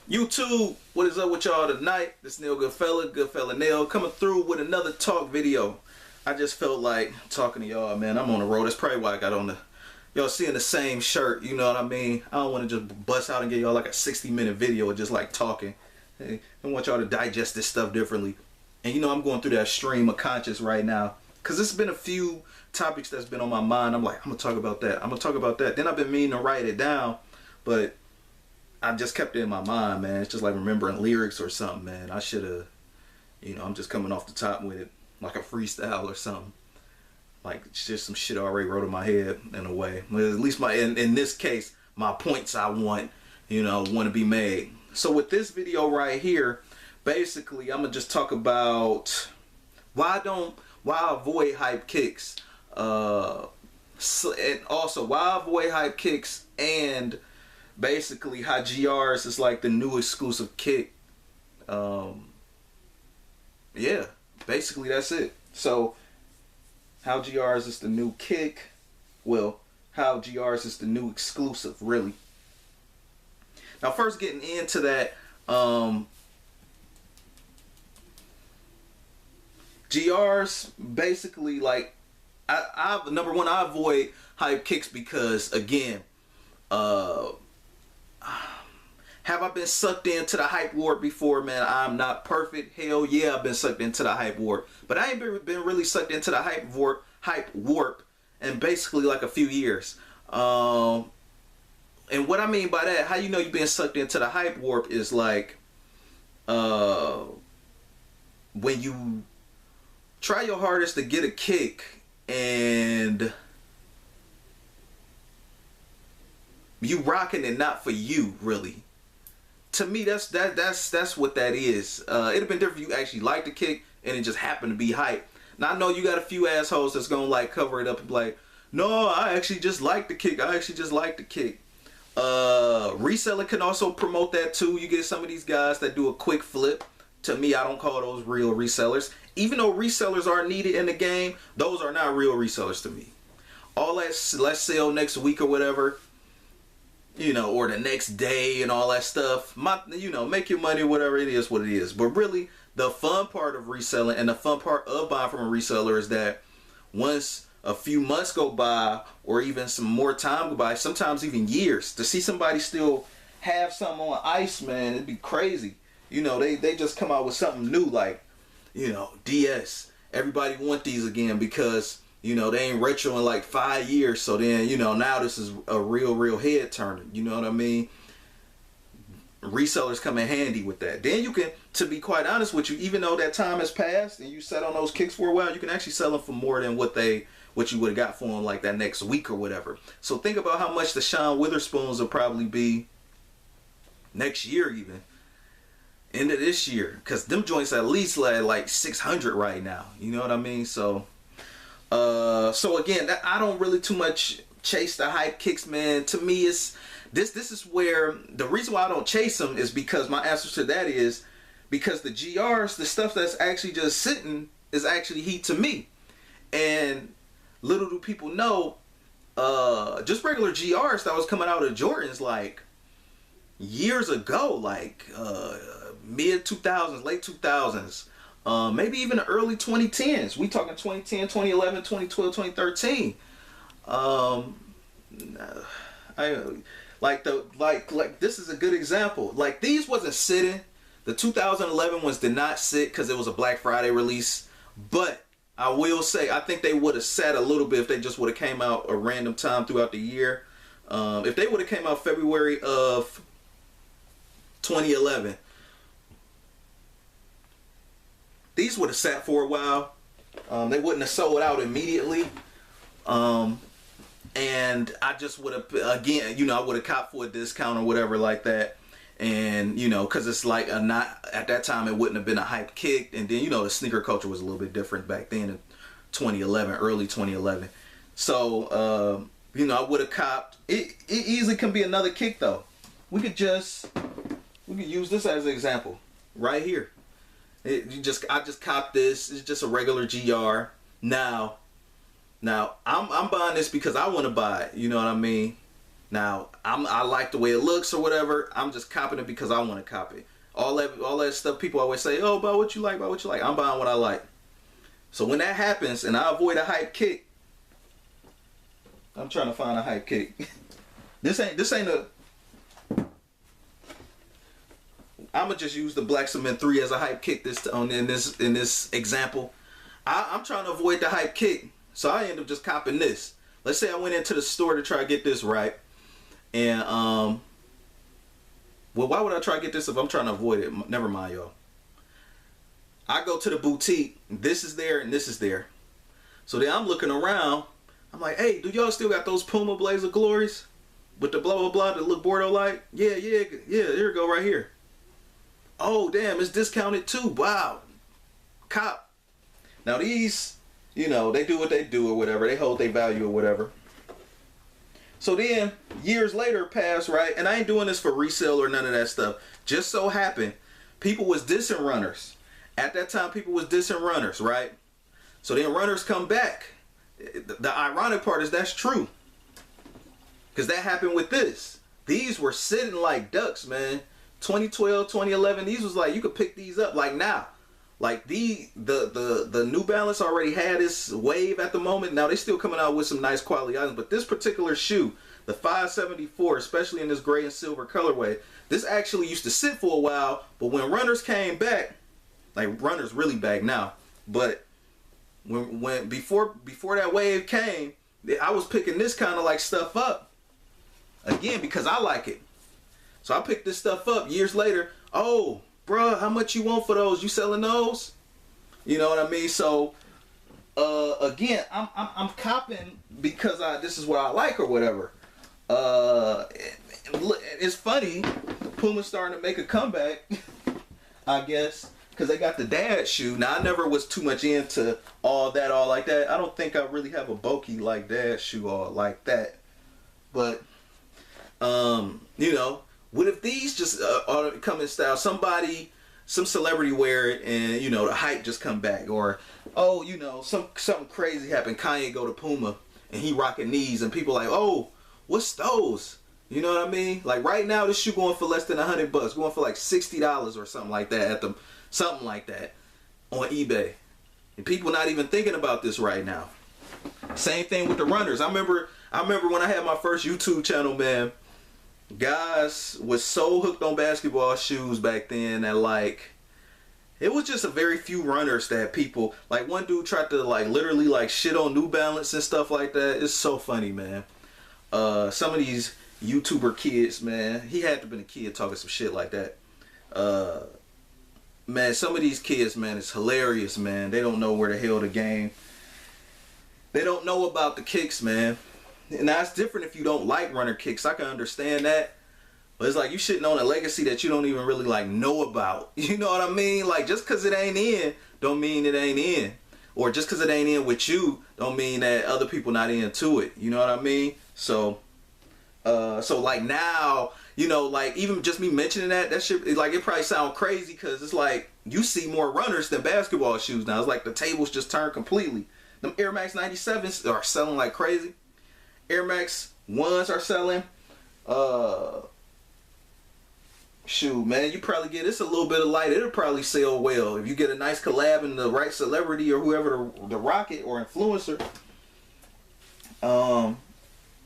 YouTube, what is up with y'all tonight? This Neil Goodfella Neil, coming through with another talk video. I just felt like talking to y'all, man. I'm on the road. That's probably why I got on the, y'all seeing the same shirt, you know what I mean? I don't want to just bust out and get y'all like a 60-minute video of just like talking. Hey, I want y'all to digest this stuff differently. And you know, I'm going through that stream of conscious right now, because there's been a few topics that's been on my mind. I'm like, I'm gonna talk about that. I'm gonna talk about that. Then I've been meaning to write it down, but I just kept it in my mind, man. It's just like remembering lyrics or something, man. I should have, you know, I'm just coming off the top with it, like a freestyle or something. Like, it's just some shit I already wrote in my head in a way. But at least in this case, my points I want, you know, want to be made. So with this video right here, basically, I'm going to just talk about why I avoid hype kicks. And also, why I avoid hype kicks, and basically how GRs is like the new exclusive kick. Yeah, basically that's it. So how GRs is the new kick, well, how GRs is the new exclusive, really. Now first getting into that, GRs basically, like, I number one, I avoid hype kicks because, again, have I been sucked into the hype warp before, man? I'm not perfect. Hell yeah, I've been sucked into the hype warp. But I ain't been really sucked into the hype warp in basically like a few years. And what I mean by that, how you know you've been sucked into the hype warp is like, when you try your hardest to get a kick and you rocking it not for you, really. To me, that's what that is. It'd have been different if you actually liked the kick and it just happened to be hype. Now I know you got a few assholes that's gonna like cover it up and be like, no, I actually just like the kick. I actually just like the kick. Reseller can also promote that too. You get some of these guys that do a quick flip. To me, I don't call those real resellers. Even though resellers are needed in the game, those are not real resellers to me. All that, let's sell next week or whatever, you know, or the next day and all that stuff. You know, make your money, whatever it is, what it is. But really, the fun part of reselling and the fun part of buying from a reseller is that once a few months go by, or even some more time go by, sometimes even years, to see somebody still have something on ice, man, it'd be crazy. You know, they just come out with something new, like, you know, DS. Everybody want these again because, you know, they ain't retro in like 5 years. So then, you know, now this is a real head turner. You know what I mean? Resellers come in handy with that. Then you can, to be quite honest with you, even though that time has passed and you sat on those kicks for a while, you can actually sell them for more than what you would have got for them like that next week or whatever. So think about how much the Sean Witherspoons will probably be next year, even end of this year, because them joints at least like 600 right now. You know what I mean? So so again, I don't really too much chase the hype kicks, man. To me, it's this is where the reason why I don't chase them is because my answer to that is because the GRs, the stuff that's actually just sitting, is actually heat to me. And little do people know, just regular GRs that was coming out of Jordans like years ago, like mid 2000s, late 2000s, maybe even the early 2010s. We talking 2010, 2011, 2012, 2013. Like this is a good example. Like, these wasn't sitting. The 2011 ones did not sit because it was a Black Friday release. But I will say, I think they would have sat a little bit if they just would have came out a random time throughout the year. If they would have came out February of 2011, these would have sat for a while. They wouldn't have sold out immediately. And I just would have, again, you know, I would have copped for a discount or whatever like that. And, you know, because it's like not, at that time, it wouldn't have been a hype kick. And then, you know, the sneaker culture was a little bit different back then in 2011, early 2011. So, you know, I would have copped. It easily can be another kick, though. We could use this as an example right here. I just copped this. It's just a regular GR. Now I'm buying this because I want to buy it. You know what I mean? Now I like the way it looks or whatever. I'm just copying it because I want to copy it. All that stuff people always say, oh, buy what you like, buy what you like. I'm buying what I like. So when that happens and I avoid a hype kick, I'm trying to find a hype kick. This ain't a. I'ma just use the Black Cement 3 as a hype kick in this example. I'm trying to avoid the hype kick, so I end up just copying this. Let's say I went into the store to try to get this right, and well, why would I try to get this if I'm trying to avoid it? Never mind, y'all. I go to the boutique. This is there and this is there. So then I'm looking around. I'm like, hey, do y'all still got those Puma Blazer Glories with the blah blah blah that look Bordeaux like? Yeah. Here we go, right here. Oh damn, it's discounted too. Wow, cop. Now these, you know, they do what they do or whatever. They hold their value or whatever. So then years later pass, right? And I ain't doing this for resale or none of that stuff. Just so happened, people was dissing runners. At that time, people was dissing runners, right? So then runners come back. The ironic part is that's true. Because that happened with this. These were sitting like ducks, man. 2012, 2011, these was like, you could pick these up like now. Like the New Balance already had this wave at the moment. Now they still coming out with some nice quality items, but this particular shoe, the 574, especially in this gray and silver colorway, this actually used to sit for a while, but when runners came back, like runners really back now, but when before that wave came, I was picking this kind of like stuff up again because I like it. So I picked this stuff up years later. Oh, bruh, how much you want for those? You selling those? You know what I mean? So again, I'm copping because this is what I like or whatever. It's funny, Puma's starting to make a comeback, I guess, because they got the dad shoe. Now I never was too much into all like that. I don't think I really have a bulky like dad shoe all like that. But you know, what if these just come in style? Some celebrity wear it, and you know the hype just come back, or oh, you know, something crazy happened. Kanye go to Puma and he rocking these, and people like, oh, what's those? You know what I mean? Like right now, this shoe going for less than $100, going for like $60 or something like that something like that on eBay, and people not even thinking about this right now. Same thing with the runners. I remember when I had my first YouTube channel, man. Guys was so hooked on basketball shoes back then that like it was just a very few runners that people like. One dude tried to like literally like shit on New Balance and stuff like that. It's so funny, man. Some of these YouTuber kids, man, he had to have been a kid talking some shit like that. Man, some of these kids, man, it's hilarious, man. They don't know where the hell the game. They don't know about the kicks, man. And that's different if you don't like runner kicks. I can understand that. But it's like you shitting on a legacy that you don't even really like know about. You know what I mean? Like just because it ain't in, don't mean it ain't in. Or just because it ain't in with you, don't mean that other people not into it. You know what I mean? So like now, you know, like even just me mentioning that shit, like it probably sound crazy because it's like you see more runners than basketball shoes now. It's like the tables just turned completely. Them Air Max 97s are selling like crazy. Air Max 1s are selling. Shoot, man, you probably get this a little bit of light. It'll probably sell well if you get a nice collab and the right celebrity or whoever the rocket or influencer.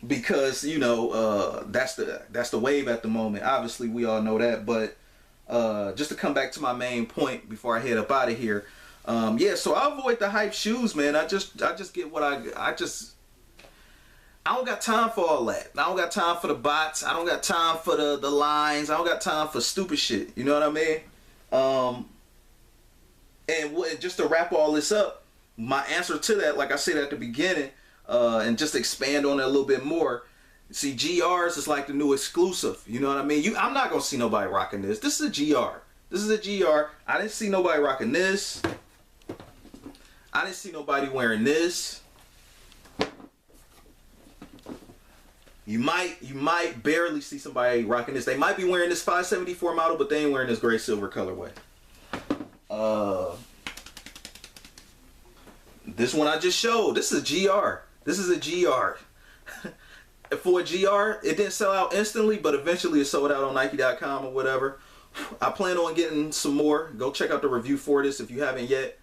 Because you know that's the wave at the moment. Obviously, we all know that. But just to come back to my main point before I head up out of here. Yeah, so I avoid the hype shoes, man. I just get what I don't got time for all that. I don't got time for the bots. I don't got time for the lines. I don't got time for stupid shit. You know what I mean? And just to wrap all this up, my answer to that, like I said at the beginning, and just expand on it a little bit more. See, GRs is like the new exclusive. You know what I mean? I'm not going to see nobody rocking this. This is a GR. This is a GR. I didn't see nobody rocking this. I didn't see nobody wearing this. You might barely see somebody rocking this. They might be wearing this 574 model, but they ain't wearing this gray silver colorway. This one I just showed. This is a GR. This is a GR. for a GR, it didn't sell out instantly, but eventually it sold out on Nike.com or whatever. I plan on getting some more. Go check out the review for this if you haven't yet.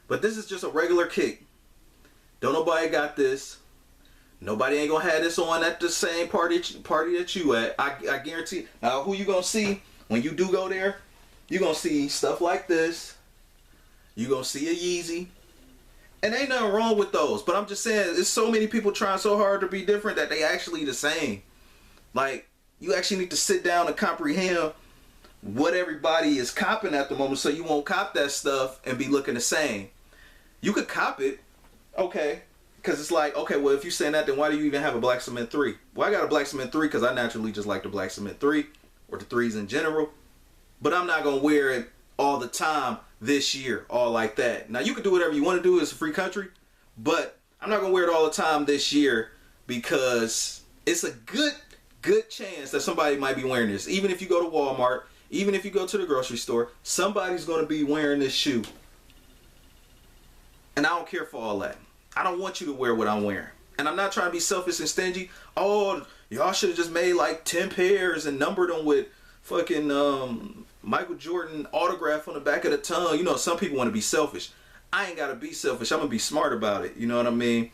But this is just a regular kick. Don't nobody got this. Nobody ain't gonna have this on at the same party that you at. I guarantee. Now, who you gonna see when you do go there? You gonna see stuff like this. You gonna see a Yeezy. And ain't nothing wrong with those. But I'm just saying, there's so many people trying so hard to be different that they actually the same. Like, you actually need to sit down and comprehend what everybody is copping at the moment, so you won't cop that stuff and be looking the same. You could cop it, okay, because it's like, okay, well, if you're saying that, then why do you even have a Black Cement 3? Well, I got a Black Cement 3 because I naturally just like the Black Cement 3 or the 3s in general, but I'm not going to wear it all the time this year, all like that. Now, you can do whatever you want to do. It's a free country, but I'm not going to wear it all the time this year because it's a good chance that somebody might be wearing this. Even if you go to Walmart, even if you go to the grocery store, somebody's going to be wearing this shoe. And I don't care for all that. I don't want you to wear what I'm wearing. And I'm not trying to be selfish and stingy. Oh, y'all should have just made like 10 pairs and numbered them with fucking Michael Jordan autograph on the back of the tongue. You know, some people want to be selfish. I ain't got to be selfish. I'm going to be smart about it. You know what I mean?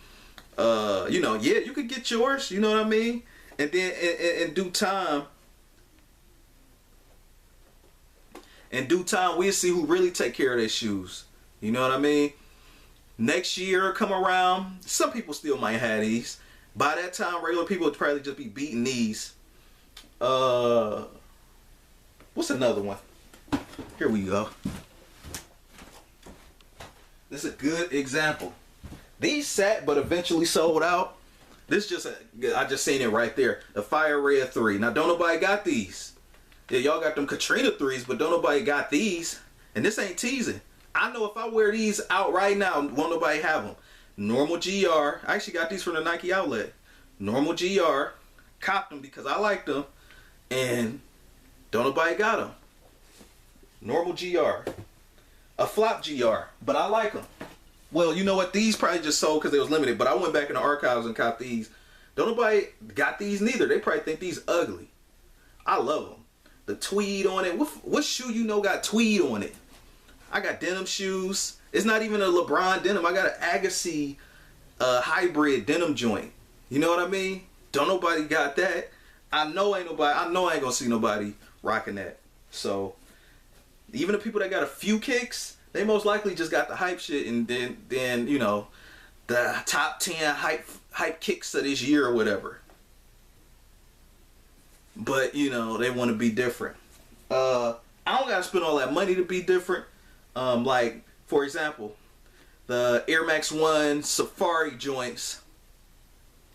You know, yeah, you could get yours. You know what I mean? And then in due time, we'll see who really take care of their shoes. You know what I mean? Next year come around, some people still might have these. By that time, regular people would probably just be beating these. What's another one? Here we go. This is a good example. These sat, but eventually sold out. This I just seen it right there. The Fire Red 3. Now, don't nobody got these. Yeah, y'all got them Katrina 3s, but don't nobody got these. And this ain't teasing. I know if I wear these out right now, won't nobody have them. Normal GR. I actually got these from the Nike outlet. Normal GR. Copped them because I like them. And don't nobody got them. Normal GR. A flop GR. But I like them. Well, you know what? These probably just sold because they was limited. But I went back in the archives and copped these. Don't nobody got these neither. They probably think these ugly. I love them. The tweed on it. What shoe you know got tweed on it? I got denim shoes. It's not even a LeBron denim. I got an Agassi hybrid denim joint. You know what I mean? Don't nobody got that. I know I ain't gonna see nobody rocking that. So even the people that got a few kicks, they most likely just got the hype shit, and then you know, the top 10 hype kicks of this year or whatever. But you know, they want to be different. I don't gotta spend all that money to be different. Like, for example, the Air Max 1 Safari joints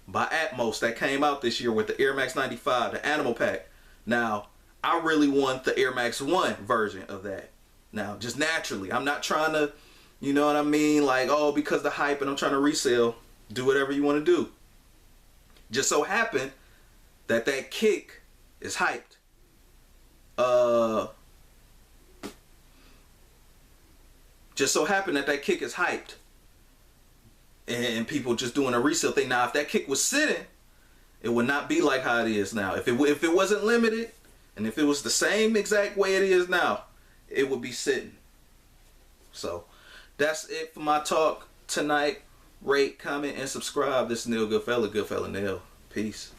by Atmos that came out this year with the Air Max 95, the Animal Pack. Now, I really want the Air Max 1 version of that. Now, just naturally, I'm not trying to, you know what I mean? Like, oh, because the hype and I'm trying to resell, do whatever you want to do. Just so happened that kick is hyped. Just so happened that kick is hyped. And people just doing a resale thing. Now, if that kick was sitting, it would not be like how it is now. If it wasn't limited, and if it was the same exact way it is now, it would be sitting. So, that's it for my talk tonight. Rate, comment, and subscribe. This is Neil Goodfella, Goodfella Neil. Peace.